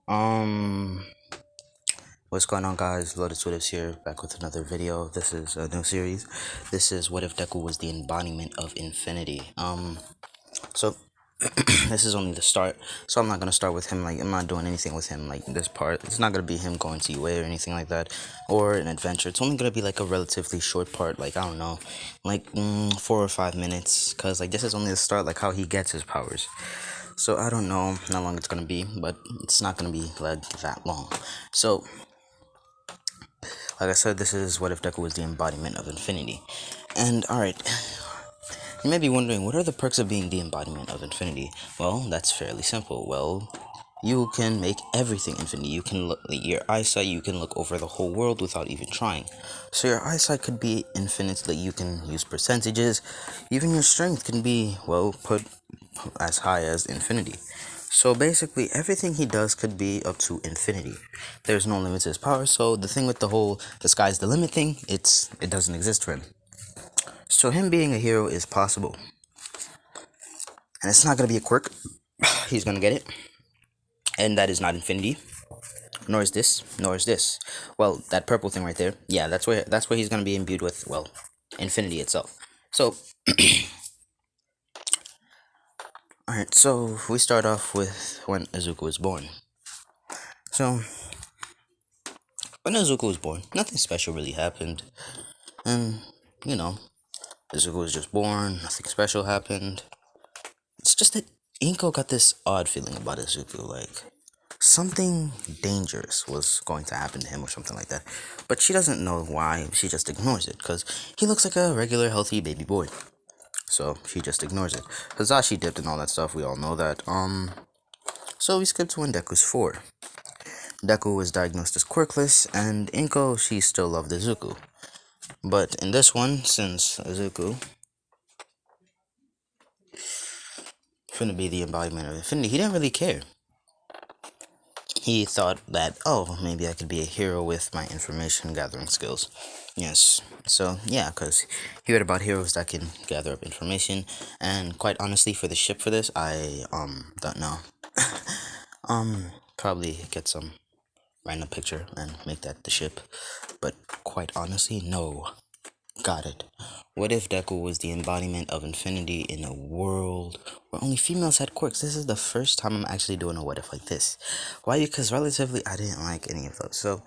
Um, what's going on, guys? Loaded Sweeters here, back with another video. This is a new series. This is what if Deku was the embodiment of infinity. So this is only the start. So I'm not gonna start with him. Like, I'm not doing anything with him. Like, this part, it's not gonna be him going to UA or anything like that, or an adventure. It's only gonna be like a relatively short part. Like, I don't know, like 4 or 5 minutes, cause like this is only the start. Like how he gets his powers. So I don't know how long it's gonna be, but it's not gonna be like that long. So, like I said, this is what if Deku was the embodiment of infinity. And alright, you may be wondering, what are the perks of being the embodiment of infinity? Well, that's fairly simple. Well, you can make everything infinity. You can look your eyesight. You can look over the whole world without even trying. So your eyesight could be infinitely. You can use percentages. Even your strength can be put as high as infinity. So basically, everything he does could be up to infinity. There's no limit to his power. So the thing with the whole "the sky's the limit" thing, it doesn't exist for him. So him being a hero is possible, and it's not gonna be a quirk. He's gonna get it, and that is not infinity. Nor is this. Nor is this. Well, that purple thing right there. Yeah, that's where he's gonna be imbued with infinity itself. So, all right. So we start off with when Izuku was born. So when Izuku was born, nothing special really happened, and you know, Izuku was just born. Nothing special happened. It's just that Inko got this odd feeling about Izuku, like something dangerous was going to happen to him or something like that. But she doesn't know why. She just ignores it because he looks like a regular, healthy baby boy. So she just ignores it. Hazashi dipped and all that stuff. We all know that. So we skip to when Deku's 4. Deku was diagnosed as quirkless, and Inko, she still loved Izuku. But in this one, since Izuku finna be the embodiment of infinity, he didn't really care. He thought that, oh, maybe I could be a hero with my information gathering skills. Yes, so yeah, because he read about heroes that can gather up information, and quite honestly, for the ship for this, I don't know. Probably get some random picture and make that the ship, but quite honestly, no. Got it. What if Deku was the embodiment of infinity in a world where only females had quirks? This is the first time I'm actually doing a what if like this. Why? Because relatively, I didn't like any of those. So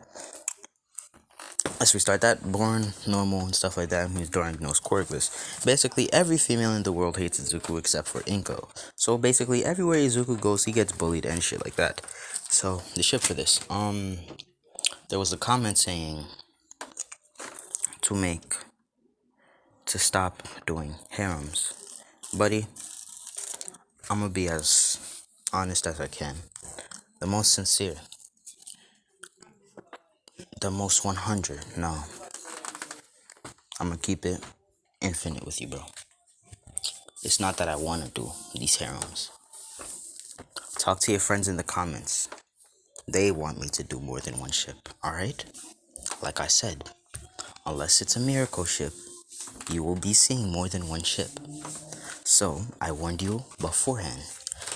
let's restart that. Born normal and stuff like that. He's diagnosed quirkless. Basically, every female in the world hates Izuku except for Inko. So basically, everywhere Izuku goes, he gets bullied and shit like that. So the ship for this. There was a comment saying to make to stop doing harems. Buddy, I'm gonna be as honest as I can. The most sincere. The most 100. No. I'm gonna keep it infinite with you, bro. It's not that I wanna do these harems. Talk to your friends in the comments. They want me to do more than one ship, alright? Like I said, unless it's a miracle ship, you will be seeing more than one ship. So, I warned you beforehand.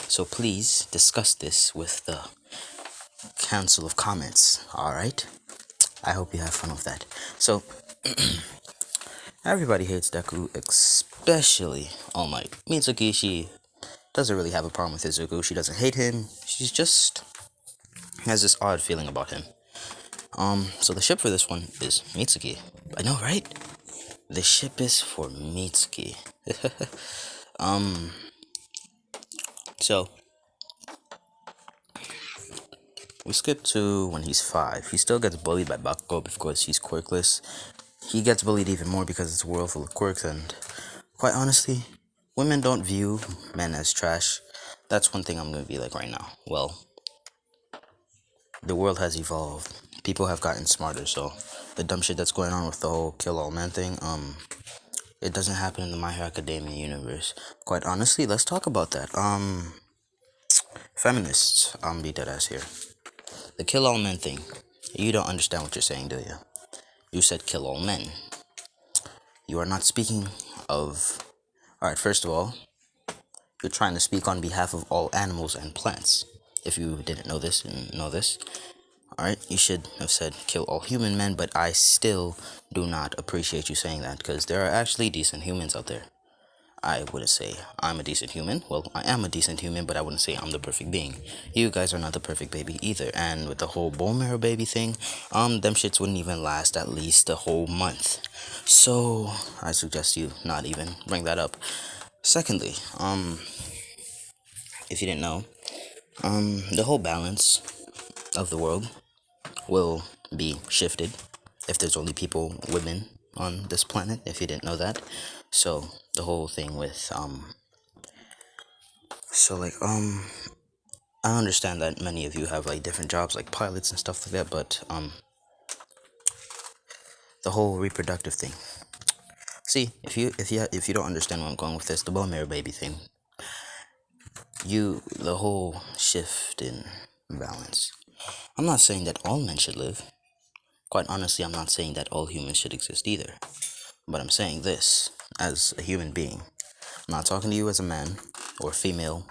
So please discuss this with the council of comments, alright? I hope you have fun with that. So, everybody hates Deku, especially All Might. Mitsuki, she doesn't really have a problem with Izuku. She doesn't hate him. She's just has this odd feeling about him. So the ship for this one is Mitsuki. I know, right? The ship is for Mitsuki. So we skip to when he's 5. He still gets bullied by Bakugo because he's quirkless. He gets bullied even more because it's a world full of quirks, and quite honestly, women don't view men as trash. That's one thing I'm gonna be like right now. Well, the world has evolved. People have gotten smarter, so the dumb shit that's going on with the whole kill all men thing, it doesn't happen in the My Hero Academia universe. Quite honestly, let's talk about that. Feminists, be dead ass here. The kill all men thing. You don't understand what you're saying, do you? You said kill all men. You are not speaking of. Alright, first of all, you're trying to speak on behalf of all animals and plants. if you didn't know this and know this. Alright, you should have said kill all human men, but I still do not appreciate you saying that, because there are actually decent humans out there. I wouldn't say I'm a decent human. Well, I am a decent human, but I wouldn't say I'm the perfect being. You guys are not the perfect baby either. And with the whole bone marrow baby thing, them shits wouldn't even last at least a whole month. So I suggest you not even bring that up. Secondly, if you didn't know, the whole balance of the world will be shifted if there's only women on this planet, if you didn't know that. So the whole thing with so like I understand that many of you have like different jobs like pilots and stuff like that, but the whole reproductive thing. See, if you don't understand where I'm going with this, the bone marrow baby thing, the whole shift in balance. I'm not saying that all men should live. Quite honestly, I'm not saying that all humans should exist either. But I'm saying this as a human being. I'm not talking to you as a man or female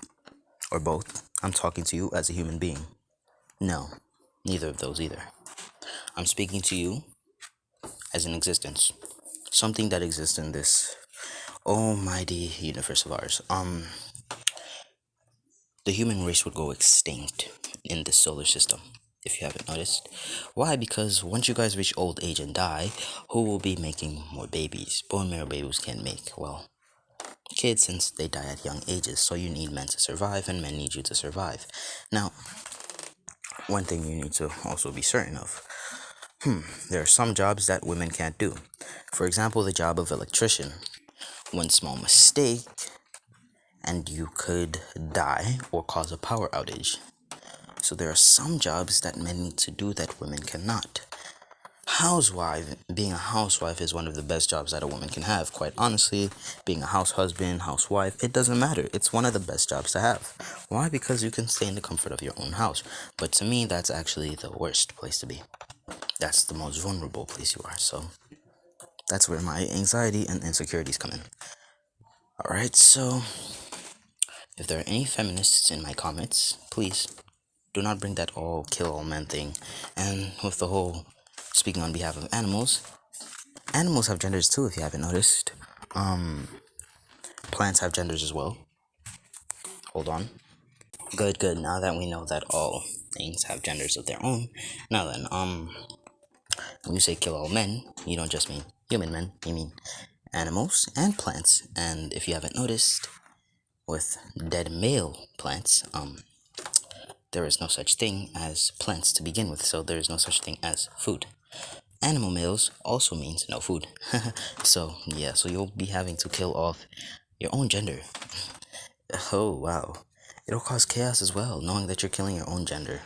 or both. I'm talking to you as a human being. No, neither of those either. I'm speaking to you as an existence. Something that exists in this almighty universe of ours. The human race would go extinct in this solar system, if you haven't noticed. Why? Because once you guys reach old age and die, who will be making more babies? Bone marrow babies can't make, well, kids, since they die at young ages. So you need men to survive, and men need you to survive. Now, one thing you need to also be certain of. There are some jobs that women can't do. For example, the job of electrician. One small mistake, and you could die or cause a power outage. So there are some jobs that men need to do that women cannot. Being a housewife is one of the best jobs that a woman can have. Quite honestly, being a house husband, housewife, it doesn't matter. It's one of the best jobs to have. Why? Because you can stay in the comfort of your own house. But to me, that's actually the worst place to be. That's the most vulnerable place you are. So that's where my anxiety and insecurities come in. Alright, so if there are any feminists in my comments, please do not bring that all kill all men thing. And with the whole speaking on behalf of animals, animals have genders too, if you haven't noticed. Plants have genders as well. Hold on. Good. Now that we know that all things have genders of their own, now then, when you say kill all men, you don't just mean human men, you mean animals and plants. And if you haven't noticed, with dead male plants, there is no such thing as plants to begin with, so there is no such thing as food. Animal males also means no food. So yeah, so you'll be having to kill off your own gender. Oh wow. It'll cause chaos as well, knowing that you're killing your own gender.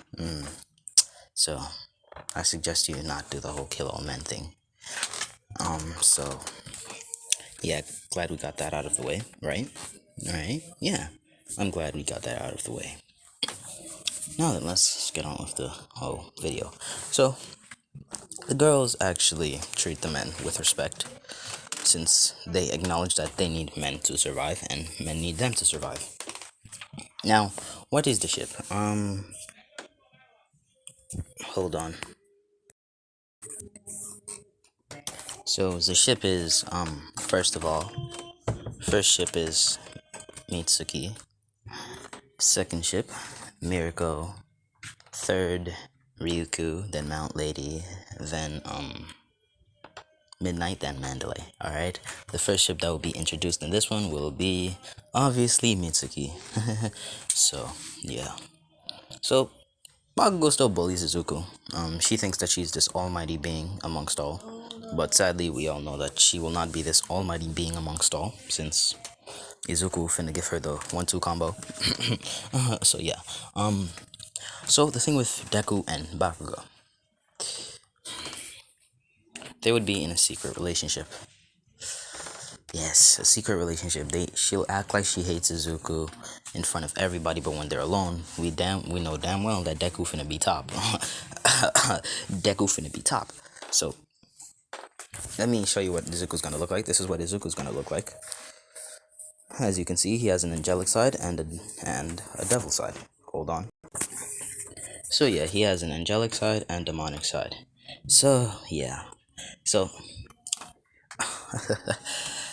So I suggest you not do the whole kill all men thing. So yeah, glad we got that out of the way, right? Alright, yeah. I'm glad we got that out of the way. Now then, let's get on with the whole video. So, the girls actually treat the men with respect, since they acknowledge that they need men to survive, and men need them to survive. Now, what is the ship? Hold on. So, the ship is, first ship is Mitsuki. Second ship, Mirko. Third, Ryuku, then Mount Lady, then, Midnight, then Mandalay. Alright? The first ship that will be introduced in this one will be, obviously, Mitsuki. So, yeah. So, Bakugo still bullies Izuku. She thinks that she's this almighty being amongst all. But sadly, we all know that she will not be this almighty being amongst all, since Izuku finna give her the 1-2 combo. So yeah. So the thing with Deku and Bakugo, they would be in a secret relationship. Yes, a secret relationship. She'll act like she hates Izuku in front of everybody, but when they're alone, we know damn well that Deku finna be top. Deku finna be top. So let me show you what Izuku's gonna look like. This is what Izuku's gonna look like. As you can see, he has an angelic side and a devil side. Hold on. So yeah, he has an angelic side and demonic side. So yeah. So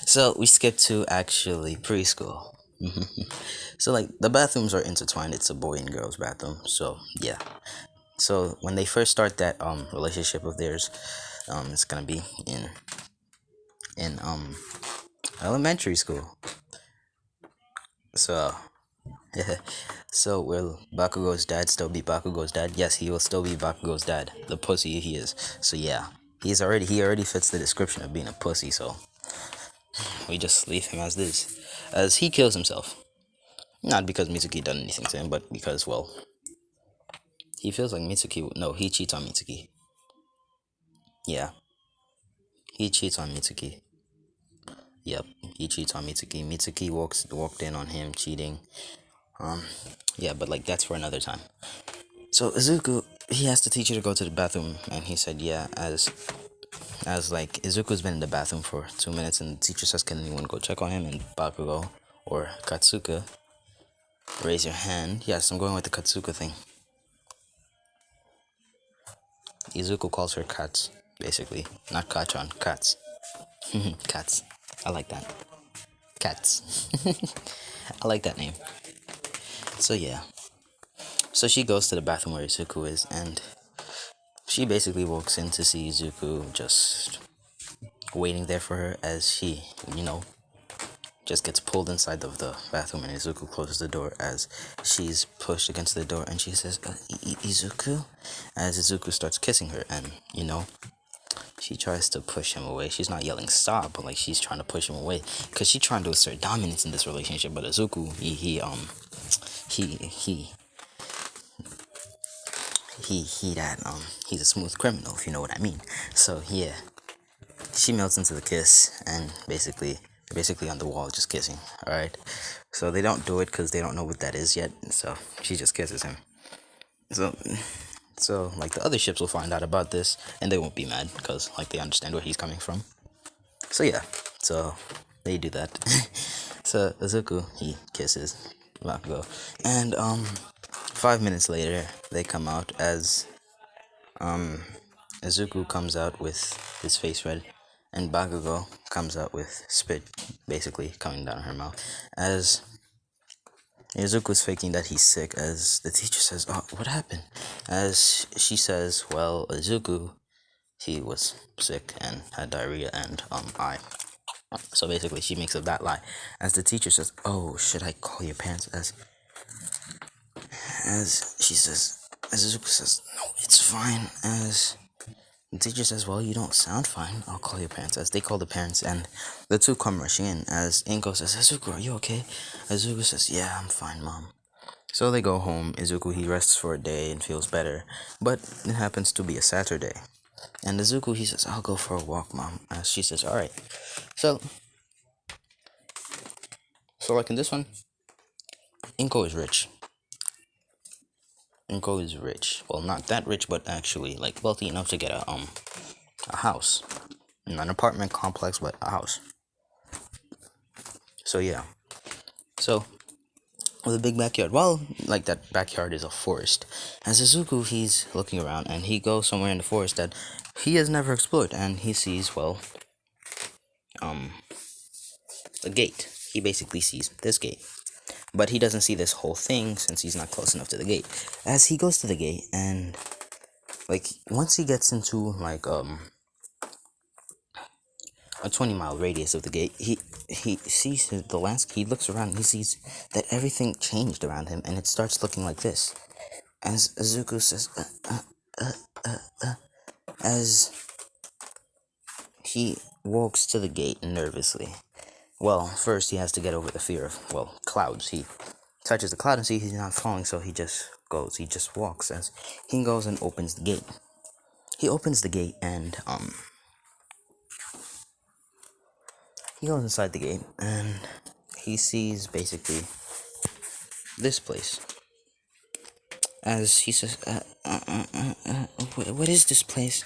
so we skip to actually preschool. So like the bathrooms are intertwined. It's a boy and girl's bathroom. So yeah. So when they first start that relationship of theirs, it's gonna be in elementary school. So so will Bakugo's dad still be Bakugo's dad? Yes, he will still be Bakugo's dad. The pussy he is. So yeah. He already fits the description of being a pussy, so we just leave him as this. As he kills himself. Not because Mitsuki done anything to him, but because, well, he feels like Mitsuki. No, he cheats on Mitsuki. Yeah, he cheats on Mitsuki. Yep, he cheats on Mitsuki. Mitsuki walked in on him cheating. Um, yeah, but like that's for another time. So Izuku, he asked the teacher to go to the bathroom, and he said, yeah, as like Izuku's been in the bathroom for 2 minutes, and the teacher says, can anyone go check on him? And Bakugo or Katsuka, raise your hand. Yes, I'm going with the Katsuka thing. Izuku calls her Kats, basically. Not Kachan, Kats. Cats. I like that. Cats. I like that name. So yeah. So she goes to the bathroom where Izuku is, and she basically walks in to see Izuku just waiting there for her as she, just gets pulled inside of the bathroom, and Izuku closes the door as she's pushed against the door, and she says, Izuku? As Izuku starts kissing her, and, she tries to push him away. She's not yelling stop, but like she's trying to push him away because she's trying to assert dominance in this relationship. But Izuku, he he he's a smooth criminal, if you know what I mean. So yeah, she melts into the kiss, and basically on the wall just kissing. All right, so they don't do it because they don't know what that is yet. So she just kisses him. So like the other ships will find out about this, and they won't be mad because like they understand where he's coming from. So yeah, so they do that. So Izuku, he kisses Bakugo, and 5 minutes later they come out as Izuku comes out with his face red, and Bakugo comes out with spit basically coming down her mouth. As Izuku's faking that he's sick, as the teacher says, "Oh, what happened?" As she says, "Well, Izuku, he was sick and had diarrhea, and I." So basically, she makes up that lie. As the teacher says, "Oh, should I call your parents?" As she says, as Izuku says, "No, it's fine." As the teacher says, "Well, you don't sound fine. I'll call your parents." As they call the parents, and the two come rushing in. As Inko says, "Izuku, are you okay?" Izuku says, "Yeah, I'm fine, mom." So they go home. Izuku, he rests for a day and feels better, but it happens to be a Saturday. And Izuku, he says, "I'll go for a walk, mom." As she says, "All right." So like in this one, Inko is rich. Inko is rich. Well, not that rich, but actually like wealthy enough to get a house, not an apartment complex, but a house. So yeah. So with a big backyard. Well, like that backyard is a forest. As Izuku, he's looking around and he goes somewhere in the forest that he has never explored, and he sees, well, a gate. He basically sees this gate. But he doesn't see this whole thing since he's not close enough to the gate. As he goes to the gate, and like once he gets into like a 20-mile radius of the gate, he sees the landscape. He looks around and he sees that everything changed around him, and it starts looking like this. As Izuku says, as he walks to the gate nervously. Well, first he has to get over the fear of, well, clouds. He touches the cloud and sees he's not falling, so he just goes. He just walks as he goes and opens the gate. He opens the gate, and he goes inside the gate, and he sees basically this place. As he says, what is this place?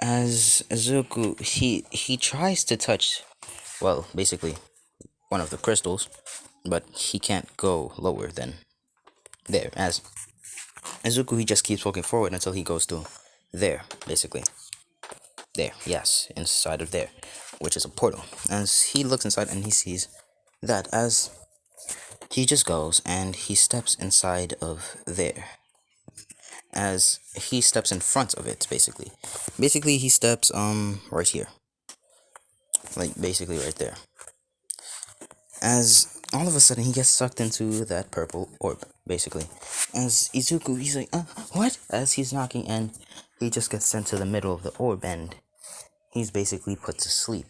As Izuku, he tries to touch, well, basically one of the crystals, but he can't go lower than there. As Izuku, he just keeps walking forward until he goes to there, basically. There, yes, inside of there, which is a portal. As he looks inside and he sees that as he just goes and he steps inside of there. As he steps in front of it, basically. Basically, he steps, right here. Like, basically right there. As all of a sudden he gets sucked into that purple orb, basically. As Izuku, he's like, what? As he's knocking and he just gets sent to the middle of the orb and he's basically put to sleep.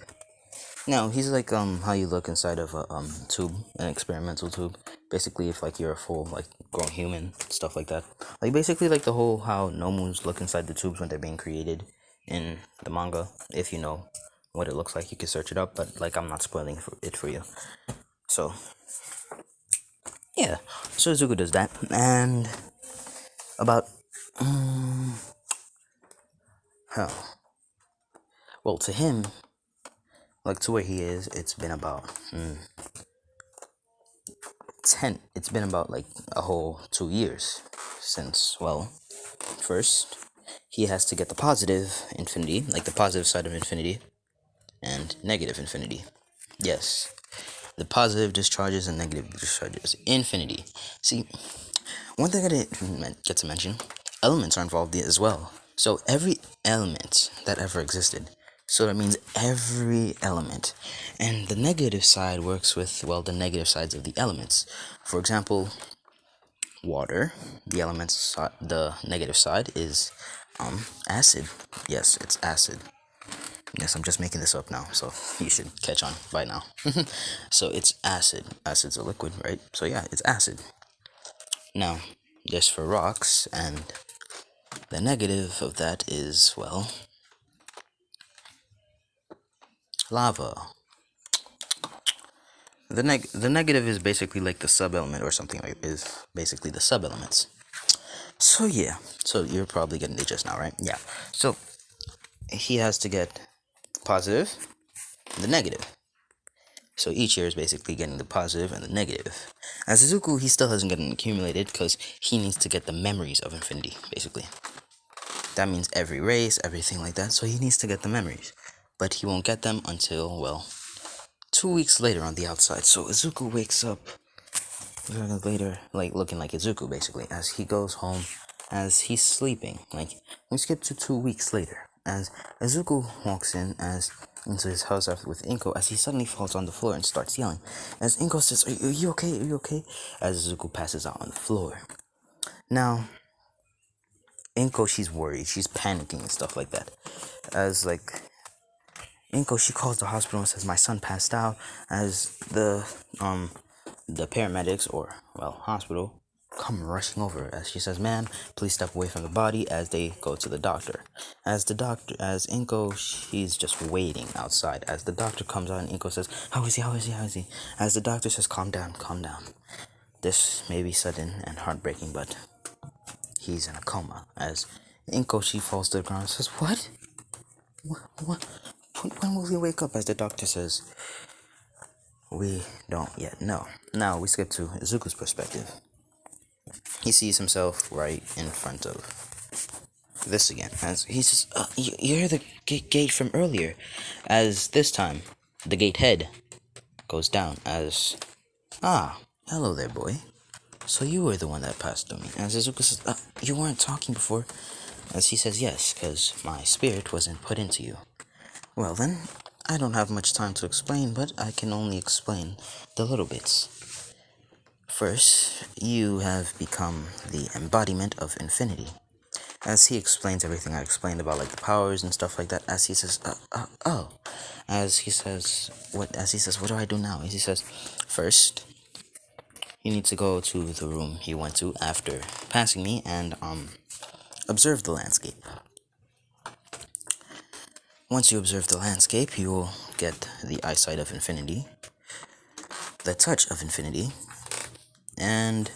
Now, he's like, how you look inside of a, tube, an experimental tube. Basically, if, like, you're a full, like, grown human, stuff like that. Like, basically, like, the whole how Nomus look inside the tubes when they're being created in the manga. If you know what it looks like, you can search it up, but, like, I'm not spoiling it for you. So, yeah. So, Izuku does that, and about, hell. Well, to him, like, to where he is, it's been about, it's been about, like, a whole 2 years since, well, first, he has to get the positive infinity, like the positive side of infinity, and negative infinity. Yes, the positive discharges and negative discharges. Infinity. See, one thing I didn't get to mention, elements are involved as well. So every element that ever existed. So that means every element. And the negative side works with, well, the negative sides of the elements. For example, water, the elements, the negative side is acid. Yes, it's acid. Yes, I'm just making this up now, so you should catch on by now. So it's acid. Acid's a liquid, right? So yeah, it's acid. Now, just for rocks, and the negative of that is, well, lava. The negative is basically like the sub-element or something, like, is basically the sub-elements. So yeah, so you're probably getting it just now, right? Yeah. So he has to get positive, the negative. So each year is basically getting the positive and the negative. As Izuku, he still hasn't gotten accumulated because he needs to get the memories of infinity, basically. That means every race, everything like that, so he needs to get the memories. But he won't get them until, well, 2 weeks later on the outside. So Izuku wakes up later, like, looking like Izuku, basically, as he goes home, as he's sleeping. Like, we skip to 2 weeks later, as Izuku walks in into his house after with Inko, as he suddenly falls on the floor and starts yelling. As Inko says, are you okay? Are you okay? As Izuku passes out on the floor. Now, Inko, she's worried, she's panicking and stuff like that. As, like, Inko, she calls the hospital and says, my son passed out, as the paramedics, or, well, hospital, come rushing over, as she says, ma'am, please step away from the body, as they go to the doctor. As Inko, she's just waiting outside, as the doctor comes out, and Inko says, how is he? As the doctor says, calm down. This may be sudden and heartbreaking, but he's in a coma. As Inko, she falls to the ground and says, what? When will he wake up? As the doctor says, we don't yet know. Now we skip to Izuku's perspective. He sees himself right in front of this again. As he says, you're the gate from earlier. As this time, the gate head goes down. As, hello there, boy. So you were the one that passed through me. As Izuku says, you weren't talking before. As he says, yes, because my spirit wasn't put into you. Well then, I don't have much time to explain, but I can only explain the little bits. First, you have become the embodiment of infinity. As he explains everything I explained about, like, the powers and stuff like that, as he says, as he says, what do I do now? As he says, first, you need to go to the room he went to after passing me and, observe the landscape. Once you observe the landscape, you will get the eyesight of infinity, the touch of infinity, and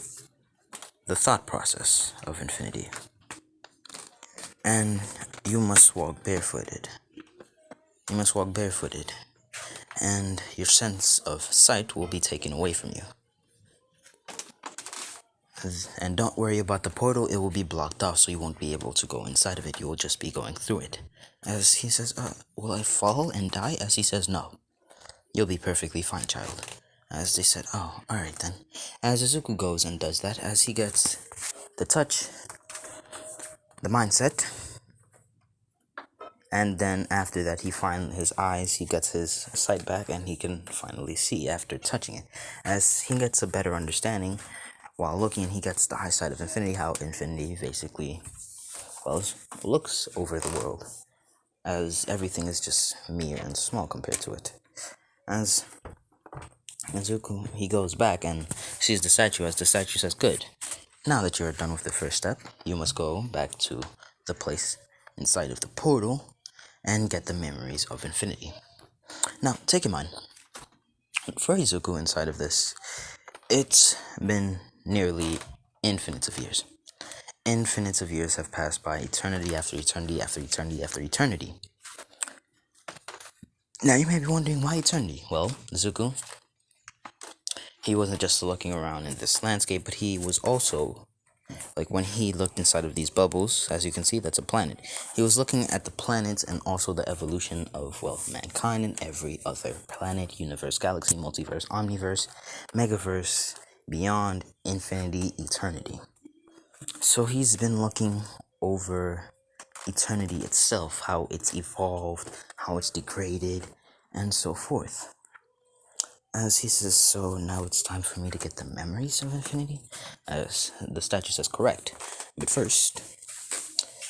the thought process of infinity. And you must walk barefooted. And your sense of sight will be taken away from you. And don't worry about the portal, it will be blocked off, so you won't be able to go inside of it, you will just be going through it. As he says, will I fall and die? As he says, no. You'll be perfectly fine, child. As they said, oh, alright then. As Izuku goes and does that, as he gets the touch, the mindset, and then after that his eyes, he gets his sight back and he can finally see after touching it. As he gets a better understanding, while looking, he gets the eyesight of infinity, how infinity basically, well, looks over the world, as everything is just mere and small compared to it. As Izuku, he goes back and sees the statue, as the statue says, good. Now that you're done with the first step, you must go back to the place inside of the portal and get the memories of infinity. Now, take in mind, for Izuku inside of this, it's been nearly infinites of years. Infinites of years have passed by, eternity after eternity after eternity after eternity. Now, you may be wondering, why eternity? Well, Izuku, he wasn't just looking around in this landscape, but he was also, like when he looked inside of these bubbles, as you can see, that's a planet. He was looking at the planets and also the evolution of, well, mankind and every other planet, universe, galaxy, multiverse, omniverse, megaverse, beyond, infinity, eternity. So he's been looking over eternity itself, how it's evolved, how it's degraded, and so forth. As he says, so now it's time for me to get the memories of infinity? As the statue says, correct. But first,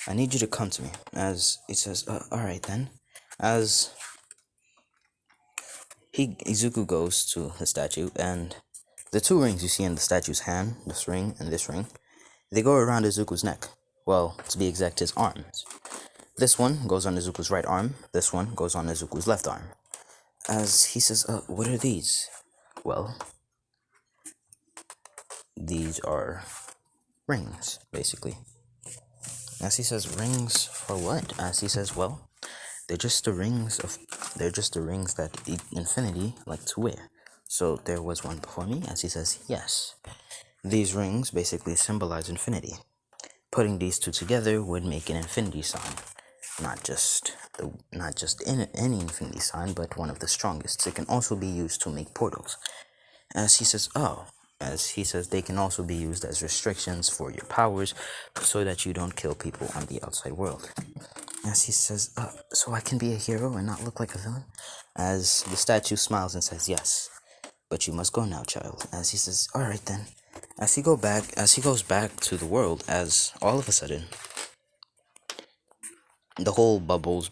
I need you to come to me. As he says, alright then. As Izuku goes to the statue, and the two rings you see in the statue's hand, this ring and this ring, they go around Izuku's neck. Well, to be exact, his arms. This one goes on Izuku's right arm, this one goes on Izuku's left arm. As he says, what are these? Well, these are rings, basically. As he says, rings for what? As he says, well, they're just the rings that infinity like to wear. So there was one before me, as he says, yes. These rings basically symbolize infinity. Putting these two together would make an infinity sign. Not just any infinity sign, but one of the strongest. It can also be used to make portals. As he says, they can also be used as restrictions for your powers, so that you don't kill people on the outside world. As he says, so I can be a hero and not look like a villain? As the statue smiles and says, yes, but you must go now, child. As he says, alright then. As he goes back to the world, as all of a sudden, the whole bubbles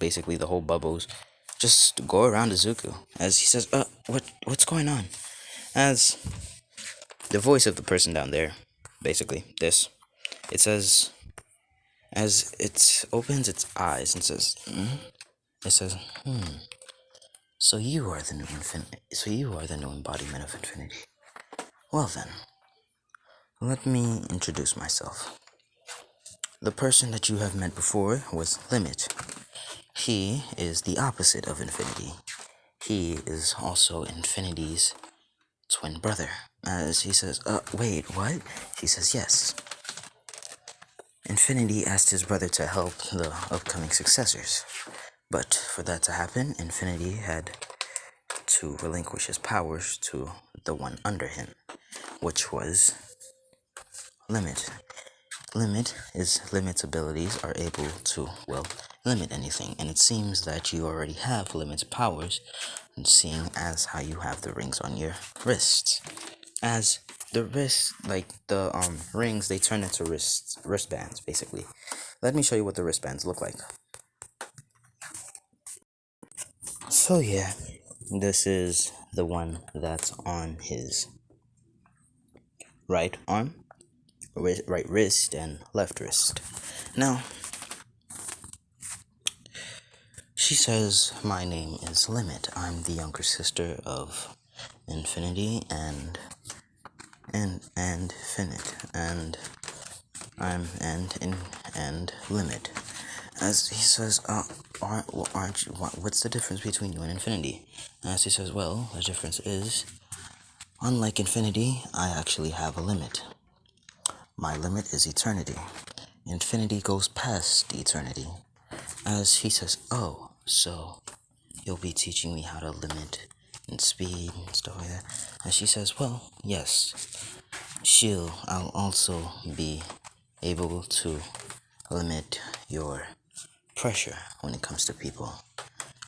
just go around Izuku. As he says, what's going on? As the voice of the person down there, basically, it says, as it opens its eyes and says, it says, so you are the new embodiment of infinity. Well then, let me introduce myself. The person that you have met before was Limit. He is the opposite of infinity. He is also infinity's twin brother. As he says, wait, what? She says, yes. Infinity asked his brother to help the upcoming successors. But for that to happen, Infinity had to relinquish his powers to the one under him, which was Limit. Limit's abilities are able to, well, limit anything, and it seems that you already have Limit's powers, seeing as how you have the rings on your wrists. As the wrists, like the rings, they turn into wristbands, basically. Let me show you what the wristbands look like. So yeah, this is the one that's on his right arm, right wrist, and left wrist. Now, she says, my name is Limit. I'm the younger sister of Infinity and Finite, and I'm and Limit. As he says, aren't you, what's the difference between you and Infinity? As he says, well, the difference is, unlike Infinity, I actually have a limit. My limit is eternity. Infinity goes past eternity. As he says, oh, so you'll be teaching me how to limit and speed and stuff like that. And she says, well, yes, I'll also be able to limit your pressure when it comes to people.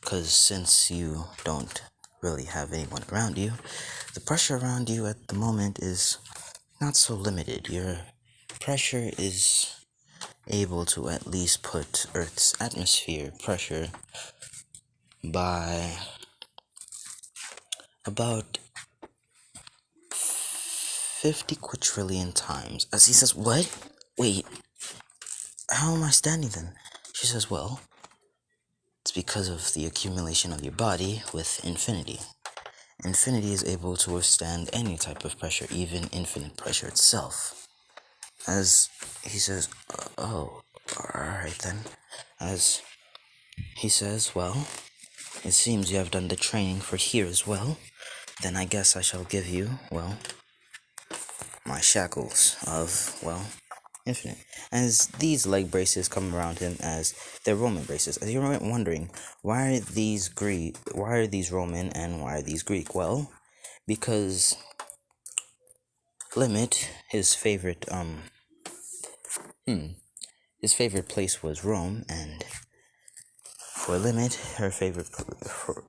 Because since you don't really have anyone around you, the pressure around you at the moment is not so limited. Your pressure is able to at least put Earth's atmosphere pressure by about 50 quadrillion times. As he says, what? Wait, how am I standing then? She says, well, it's because of the accumulation of your body with infinity. Infinity is able to withstand any type of pressure, even infinite pressure itself. As he says, oh, alright then. As he says, well, it seems you have done the training for here as well. Then I guess I shall give you, well, my shackles of, well, infinite. As these leg braces come around him as they're Roman braces. As you're wondering, why are these Roman and why are these Greek? Well, because Limit, his favorite place was Rome, and for Limit, her favorite for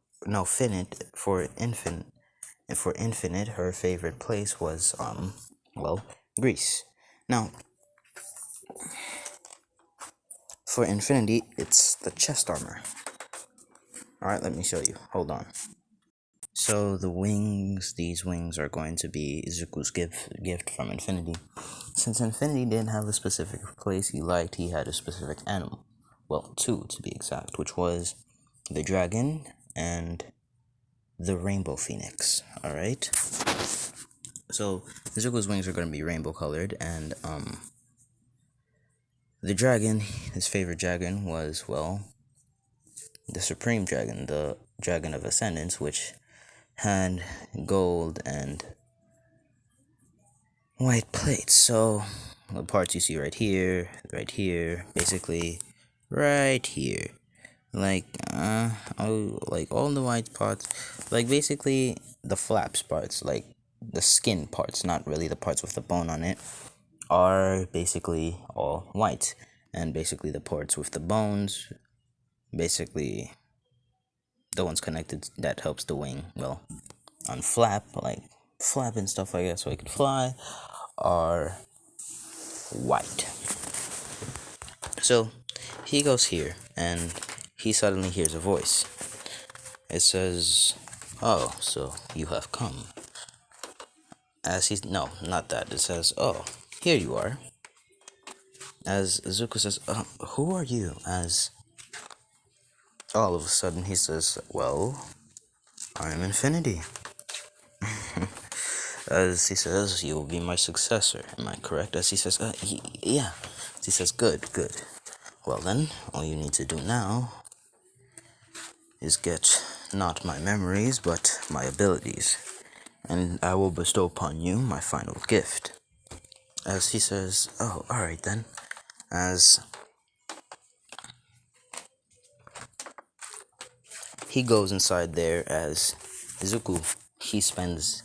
Infinite, her favorite place was Greece. Now, for Infinity, it's the chest armor. Alright, let me show you. Hold on. So these wings are going to be Izuku's gift from Infinity. Since Infinity didn't have a specific place he liked, he had a specific animal. Well, two to be exact, which was the dragon and the rainbow phoenix. Alright? So Izuku's wings are going to be rainbow colored, and the dragon, his favorite dragon, was, well, the supreme dragon, the dragon of ascendance, which had gold and white plates. So the parts you see right here, basically right here, like all the white parts, like basically the flaps parts, like the skin parts, not really the parts with the bone on it, are basically all white, and basically the parts with the bones, basically the ones connected that helps the wing, well, on flap and stuff like that so it can fly, are white. So he goes here and he suddenly hears a voice. It says, oh, so you have come. No, not that. It says, oh, here you are. As Izuku says, who are you? As all of a sudden he says, well, I am Infinity. As he says, you will be my successor. Am I correct? As he says, yeah. As he says, good. Well then, all you need to do now is get not my memories, but my abilities, and I will bestow upon you my final gift. As he says, oh, alright then. As he goes inside there, as Izuku, he spends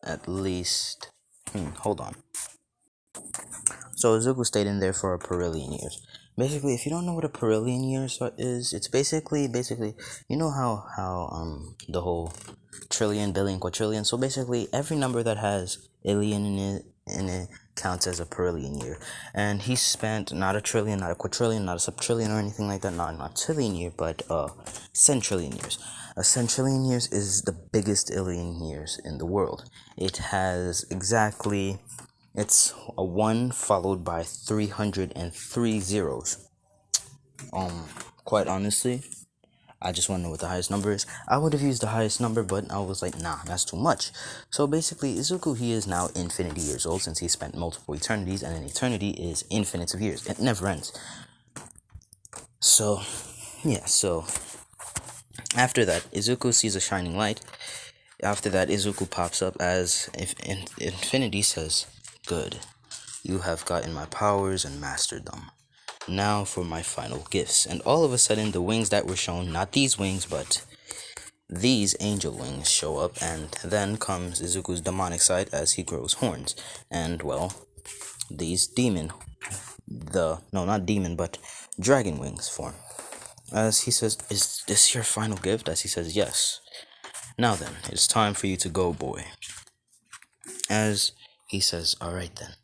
at least, hold on. So Izuku stayed in there for a perillion years. Basically, if you don't know what a perillion years is, it's basically, you know how the whole trillion, billion, quadrillion. So basically, every number that has alien in it counts as a perillion year. And he spent not a trillion, not a quadrillion, not a subtrillion or anything like that. Not trillion year, but centrillion years. A centrillion years is the biggest alien years in the world. It has exactly. It's a 1 followed by 303 zeros. Quite honestly, I just want to know what the highest number is. I would have used the highest number, but I was like, nah, that's too much. So basically, Izuku, he is now infinity years old since he spent multiple eternities, and an eternity is infinites of years. It never ends. So, yeah, so after that, Izuku sees a shining light. After that, Izuku pops up as if Infinity says, good. You have gotten my powers and mastered them. Now for my final gifts. And all of a sudden, the wings that were shown, not these wings, but these angel wings show up, and then comes Izuku's demonic side as he grows horns. And, well, these not demon, but dragon wings form. As he says, "Is this your final gift?" As he says, "Yes. Now then, it's time for you to go, boy." As he says, "Alright then."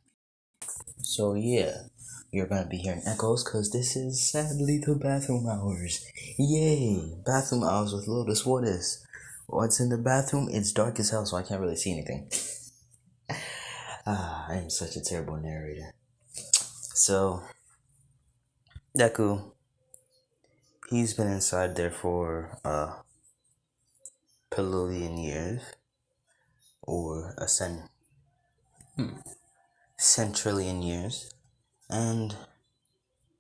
So yeah, you're gonna be hearing echoes because this is sadly the bathroom hours. Yay! Bathroom hours with Lotus. What is? What's in the bathroom? It's dark as hell, so I can't really see anything. I am such a terrible narrator. So, Deku, he's been inside there for billion years, or a centrillion years, and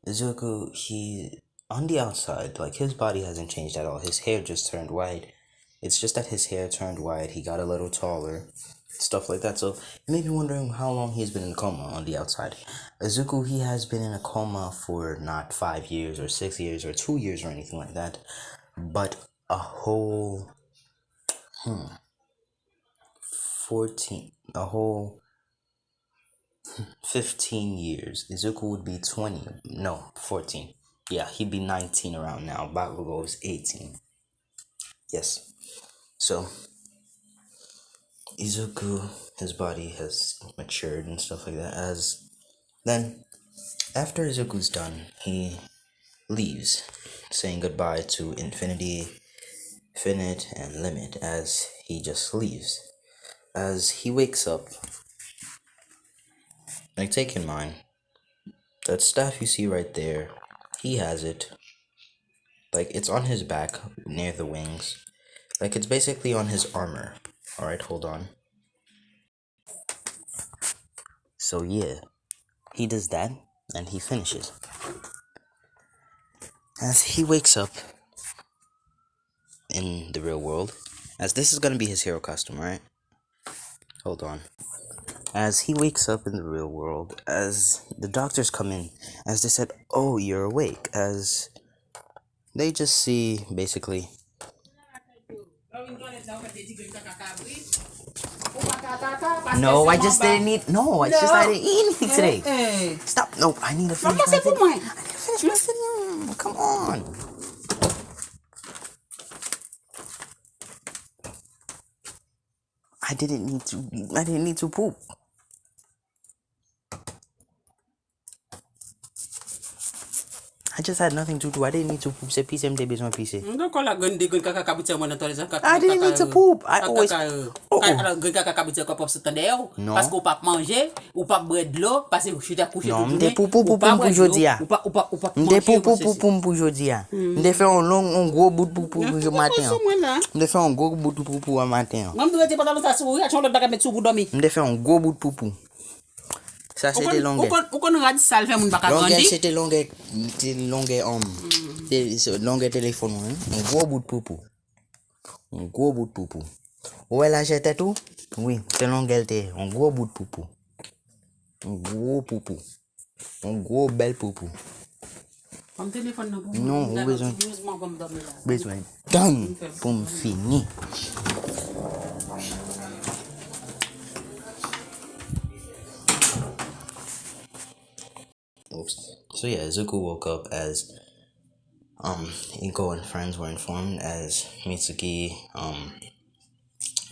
Izuku, he on the outside, like his body hasn't changed at all. His hair just turned white. It's just that his hair turned white. He got a little taller, stuff like that. So you may be wondering how long he's been in a coma on the outside. Izuku, he has been in a coma for not 5 years or 6 years or 2 years or anything like that, but a whole 15 years. Izuku would be 20. No, 14. Yeah, he'd be 19 around now. Bakugo is 18. Yes. So, Izuku, his body has matured and stuff like that. Then, after Izuku's done, he leaves, saying goodbye to Infinity, Finite, and Limit, as he just leaves. As he wakes up, like, take in mind, that staff you see right there, he has it. Like, it's on his back, near the wings. Like, it's basically on his armor. Alright, hold on. So, yeah. He does that, and he finishes. As he wakes up in the real world, as this is gonna be his hero costume, right? Hold on. As he wakes up in the real world, as the doctors come in, as they said, "Oh, you're awake," as they just see, basically, no, I just didn't eat. No, it's just I didn't eat anything today. Stop. No, I need to finish my video. I need to finish my video. Come on. I didn't need to poop. I just had nothing to do. I didn't need to poop. C'est pissé, m'te besoin pisser. I didn't need to poop. I always... Non. Parce qu'on pas manger, ou pas boire de l'eau, parce que je suis couché. Non, m'te poupou pour aujourd'hui. M'te poupou pour aujourd'hui. M'te fait un gros bout de poupou pour matin. M'te fait un gros bout de poupou pour matin. M'te fait un gros bout de poupou. Ça c'était longuet. Longuet c'était longuet homme. C'est longuet téléphone, hein? Un gros bout de poupou. Un gros bout de poupou. Ouais là j'étais tout? Oui, c'est longuet té, un gros bout de poupou. Un gros poupou. Un gros bel poupou. Non, ou besoin. Besoin. Done pour me finir. Oops. So yeah, Izuku woke up as Inko and friends were informed, as Mitsuki,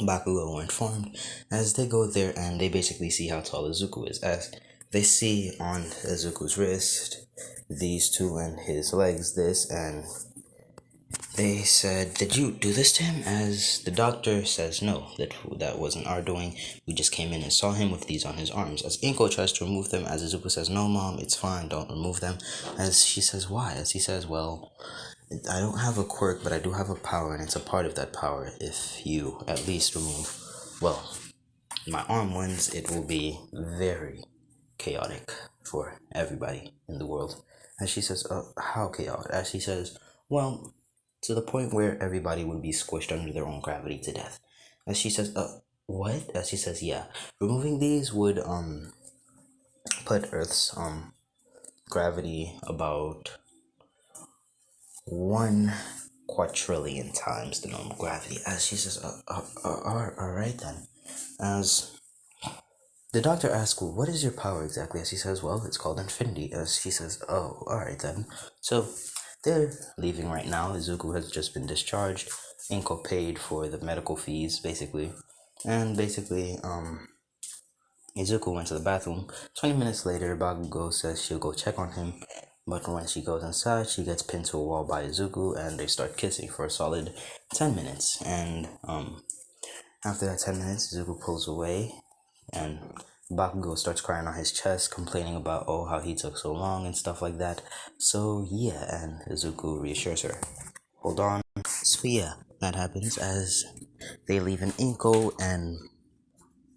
Bakugo were informed, as they go there and they basically see how tall Izuku is, as they see on Izuku's wrist these two and his legs this, and they said, "Did you do this to him?" As the doctor says, "No, that wasn't our doing. We just came in and saw him with these on his arms." As Inko tries to remove them, as Izuku says, "No, Mom, it's fine. Don't remove them." As she says, "Why?" As he says, "Well, I don't have a quirk, but I do have a power, and it's a part of that power. If you at least remove, well, my arm ones, it will be very chaotic for everybody in the world." As she says, "How chaotic?" As he says, "Well, to the point where everybody would be squished under their own gravity to death." As she says, "What?" As he says, "Yeah, removing these would put Earth's gravity about 1 quadrillion times the normal gravity. As she says, all right then. As the doctor asks, well, what is your power exactly? As he says, well, it's called infinity. As she says, oh, alright then. So, they're leaving right now. Izuku has just been discharged. Inko paid for the medical fees, basically. And basically, Izuku went to the bathroom. 20 minutes later, Bakugo says she'll go check on him. But when she goes inside, she gets pinned to a wall by Izuku, and they start kissing for a solid 10 minutes. And, after that 10 minutes, Izuku pulls away, and Bakugo starts crying on his chest, complaining about, oh, how he took so long and stuff like that. So, yeah, and Izuku reassures her. Hold on. So, yeah, that happens as they leave in Inko, and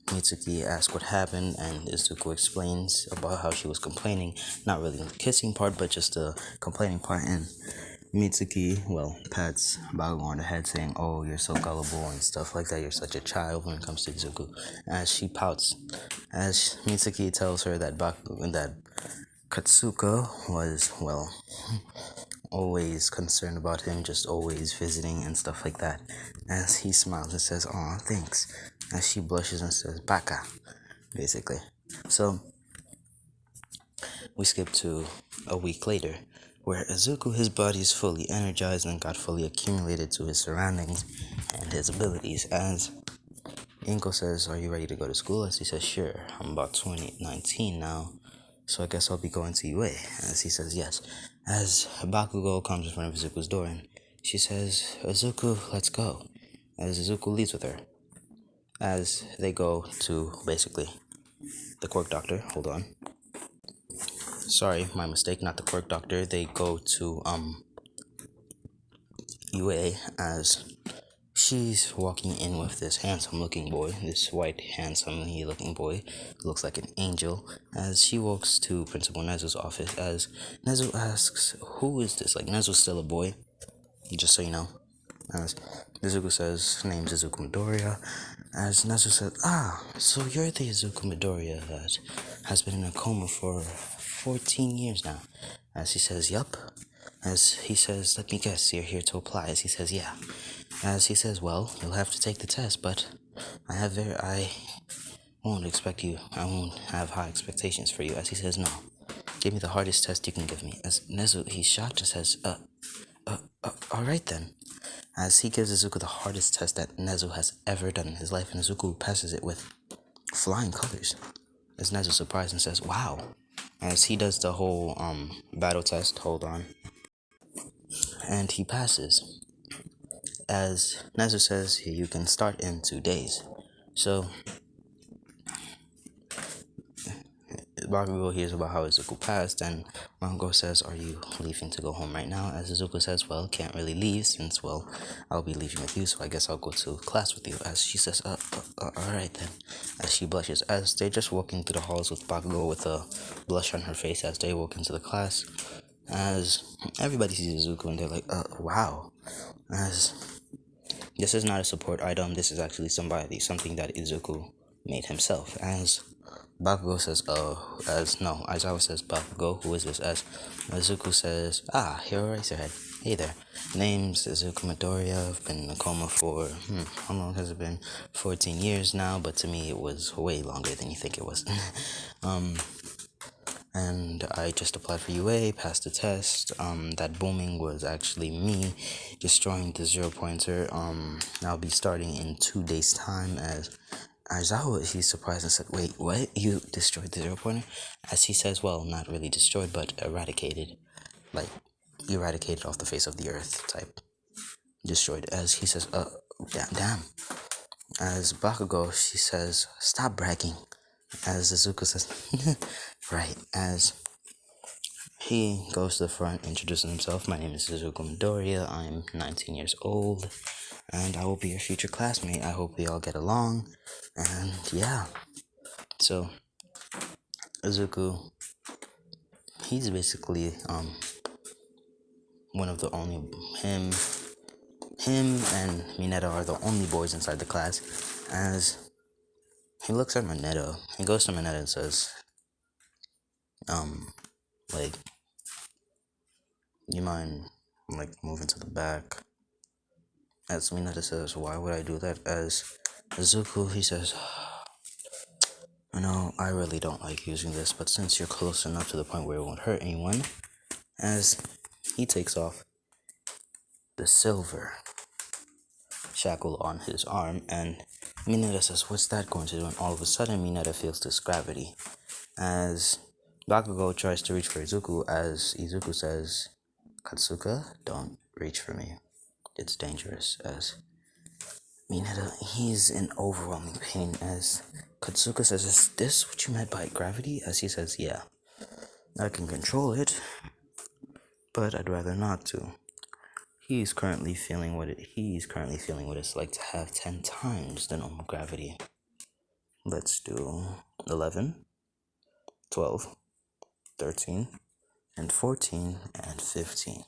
Mitsuki asks what happened, and Izuku explains about how she was complaining. Not really the kissing part, but just the complaining part, and Mitsuki, well, pats Bakugo on the head saying, oh, you're so gullible and stuff like that. You're such a child when it comes to Izuku. As she pouts, as Mitsuki tells her that that Katsuka was, well, always concerned about him, just always visiting and stuff like that. As he smiles and says, aw, thanks. As she blushes and says, baka, basically. So, we skip to a week later, where Izuku, his body is fully energized and got fully accumulated to his surroundings and his abilities. As Inko says, are you ready to go to school? As he says, sure, I'm about 19 now, so I guess I'll be going to UA. As he says, yes. As Bakugo comes in front of Izuku's door, and she says, Izuku, let's go. As Izuku leaves with her. As they go to, basically, the quirk doctor. Hold on. Sorry, my mistake, not the quirk doctor. They go to, UA, as she's walking in with this handsome looking boy, this white handsome looking boy, looks like an angel, as she walks to Principal Nezu's office, as Nezu asks, who is this? Like, Nezu's still a boy, just so you know. As Izuku says, name's Izuku Midoriya, as Nezu says, so you're the Izuku Midoriya that has been in a coma for 14 years now. As he says, yup. As he says, let me guess, you're here to apply. As he says, yeah. As he says, well, you'll have to take the test, but I won't have high expectations for you. As he says, no. Give me the hardest test you can give me. As Nezu, he's shocked and says, alright then. As he gives Izuku the hardest test that Nezu has ever done in his life, and Izuku passes it with flying colors. As Nezu surprised and says, wow. As he does the whole, battle test, hold on. And he passes. As Nezu says, you can start in 2 days. So, Bakugo hears about how Izuku passed, and Bakugo says, are you leaving to go home right now? As Izuku says, well, can't really leave since, well, I'll be leaving with you, so I guess I'll go to class with you. As she says, alright then. As she blushes, as they're just walking through the halls with Bakugo with a blush on her face as they walk into the class. As everybody sees Izuku and they're like, wow. As this is not a support item, this is actually something that Izuku made himself. As Bakugo says, Aizawa says, Bakugo, who is this? As Izuku says, Hero Racerhead. Hey there. Name's Izuku Midoriya. I've been in a coma for, how long has it been? 14 years now, but to me it was way longer than you think it was. And I just applied for UA, passed the test. That booming was actually me destroying the 0-pointer. I'll be starting in 2 days' time. As Aizawa, he's surprised and said, wait, what? You destroyed the 0-pointer? As he says, well, not really destroyed, but eradicated. Like, eradicated off the face of the earth type. Destroyed. As he says, damn. As Bakugo, she says, stop bragging. As Izuku says, right. As he goes to the front, introducing himself. My name is Izuku Midoriya. I'm 19 years old, and I will be your future classmate. I hope we all get along. And yeah, so Izuku, he's basically one of the only him and Mineta are the only boys inside the class. As he looks at Mineta, he goes to Mineta and says, Like, you mind, like, moving to the back? As Mineta says, why would I do that? As Izuku, he says, I really don't like using this, but since you're close enough to the point where it won't hurt anyone, as he takes off the silver shackle on his arm, and Mineta says, what's that going to do? And all of a sudden, Mineta feels this gravity. As Bakugo tries to reach for Izuku, as Izuku says, Katsuka, don't reach for me. It's dangerous. As Mineta, he's in overwhelming pain. As Katsuka says, is this what you meant by gravity? As he says, yeah, I can control it, but I'd rather not to. He's currently feeling what it's like to have 10 times the normal gravity. Let's do 11, 12, 13, and 14, and 15.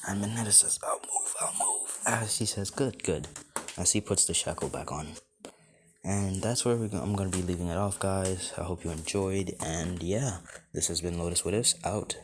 And Mineta says, I'll move. As he says, good. As he puts the shackle back on. And that's where I'm going to be leaving it off, guys. I hope you enjoyed. And yeah, this has been Lotus What Ifs out.